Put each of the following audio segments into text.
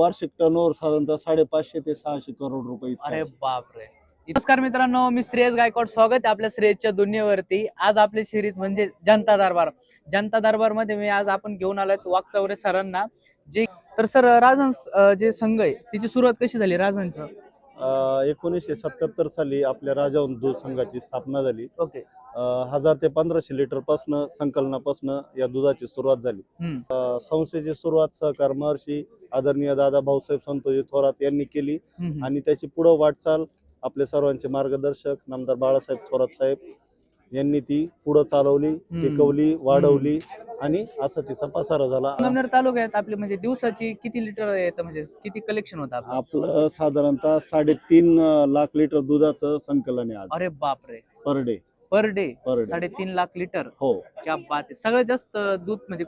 वार्षिक टर्नओव्हर साधारणतः 550 ते 600 करोड रुपये इतका अरे आहे. बापरे. नमस्कार मित्रांनो, मी श्रेयस गायकवाड. स्वागत आहे आपल्या श्रेयसच्या दुनियेवरती. आज आपली सिरीज म्हणजे जनता दरबार. जनता दरबार मध्ये आज आपण घेऊन आलोय वाकचौरे सरांना. जे तर सर, राजन जे संघ आहे त्याची सुरुवात कशी झाली राजनचं? 1977 साली आपल्या राजहंस दूध संघाची स्थापना झाली. ओके. 1000 ते 1500 लिटर पासून संकलनापासून या दुधाची सुरुवात झाली. संस्थेची सुरुवात सहकार महर्षी आदरणीय दादा भाऊसाहेब संतोजी थोरात यांनी केली आणि त्याची पुढे वाटचाल आपले सर्वांचे मार्गदर्शक नामदार बाळासाहेब थोरात साहेब यांनी ती पुढे चालवली, टिकवली, वाढवली आणि असं तिचा पसारा झाला. संगमनेर तालुक्यात आपले म्हणजे दिवसाची किती लिटर येतं, म्हणजे किती कलेक्शन होतं आपलं साधारणतः 3.5 लाख लिटर दुधाचं संकलन आहे आज. अरे बापरे. Per day. Per day per day 3.5 lakh litre. हो. क्या बात आहे. सगळ्यात जास्त दूध म्हणजे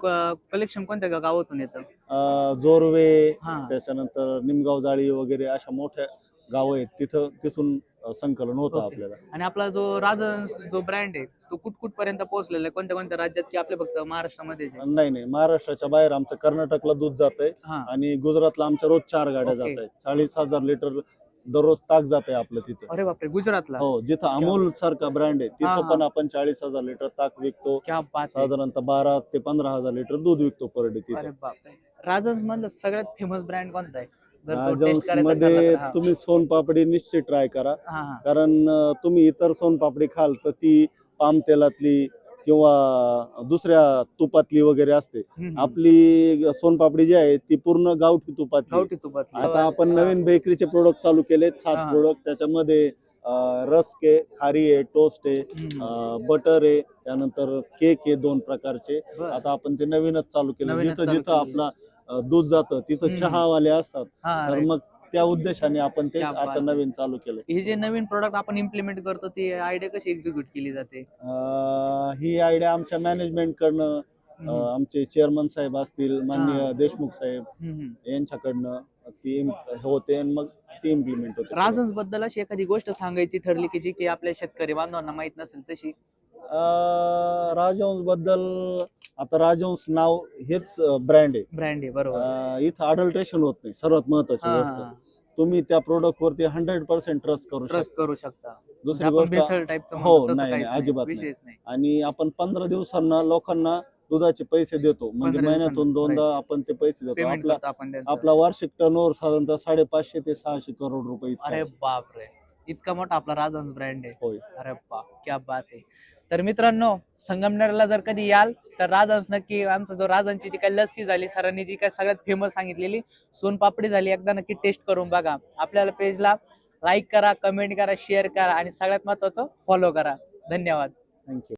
कलेक्शन कोणत्या गावातून येतं? जोरवे, त्याच्यानंतर निमगाव जाळी वगैरे अशा मोठ्या गाव आहेत, तिथून संकलन होतं आपल्याला. आणि आपला जो राजन जो ब्रँड आहे तो कुठकुठ पर्यंत पोहोचलेला आहे, कोणत्या कोणत्या राज्यात, की आपल्या फक्त महाराष्ट्रामध्ये? नाही, महाराष्ट्राच्या बाहेर आमचं कर्नाटकला दूध जातंय आणि गुजरातला आमच्या रोज 4 गाड्या जात आहेत. 40,000 लिटर दररोज ताक जात आहे आपलं तिथे. अरे बापरे. गुजरातला? हो, जिथं अमूल सारखा ब्रँड आहे तिथं पण आपण 40,000 लिटर ताक विकतो. साधारणतः 12 ते 15,000 लिटर दूध विकतो पर डे तिथे. अरे बापरे. राजन मधलं सगळ्यात फेमस ब्रँड कोणता आहे? मध्ये तुम्ही सोनपापडी निश्चित ट्राय करा, कारण तुम्ही इतर सोनपापडी खाल तर ती पाम तेलातली किंवा दुसऱ्या तुपातली वगैरे असते. आपली सोनपापडी जी आहे ती पूर्ण गावठी तुपातली. आता आपण नवीन बेकरीचे प्रोडक्ट चालू केलेत, 7 प्रोडक्ट. त्याच्यामध्ये रस्क आहे, खारी आहे, टोस्ट आहे, बटर आहे, त्यानंतर केक आहे 2 प्रकारचे. आता आपण ते नवीनच चालू केलं. जिथं आपला दूध जातं तिथं चहावाले असतात, तर मग त्या उद्देशाने आपण ते आता नवीन चालू केलं. हे जे नवीन प्रोडक्ट आपण इम्प्लिमेंट करतो ती आयडिया कशी एक्झिक्यूट केली जाते? ही आयडिया आमच्या मॅनेजमेंट कडनं, आमचे चेअरमन साहेब असतील, माननीय देशमुख साहेब यांच्याकडनं ती होते आणि मग ती इम्प्लिमेंट होते. राजन्स बद्दल अशी एखादी गोष्ट सांगायची ठरली की जी की आपल्या शेतकरी बांधवांना माहित नसेल तशी? राजहंस बद्दल, आता राजहंस नाव हेच ब्रँड आहे, बरोबर. इथं अडल्ट्रेशन होत नाही. सर्वात महत्वाची गोष्ट, तुम्ही त्या प्रोडक्ट वरती 100% ट्रस्ट करू शकता. दुसरी गोष्ट, नाही, अजिबात नाही. आणि आपण 15 दिवसांना लोकांना दुधाचे पैसे देतो, म्हणजे महिन्यातून 2दा आपण ते पैसे देतो. आपला वार्षिक टर्नओव्हर साधारणतः 550 ते 600 करोड रुपये. अरे बापरे. इतका मोठा आपला राजहंस ब्रँड आहे. होय. अरे बाप, क्या बात आहे. तर मित्रांनो, संगमनेरला जर कधी याल तर राजहंस नक्की. आमचा जो राजहंसची जी काही लस्सी झाली, सरांनी जी काही सगळ्यात फेमस सांगितलेली सोनपापडी झाली, एकदा नक्की टेस्ट करून बघा. आपल्याला पेजला लाईक करा, कमेंट करा, शेअर करा आणि सगळ्यात महत्त्वाचं फॉलो करा. धन्यवाद. थँक्यू.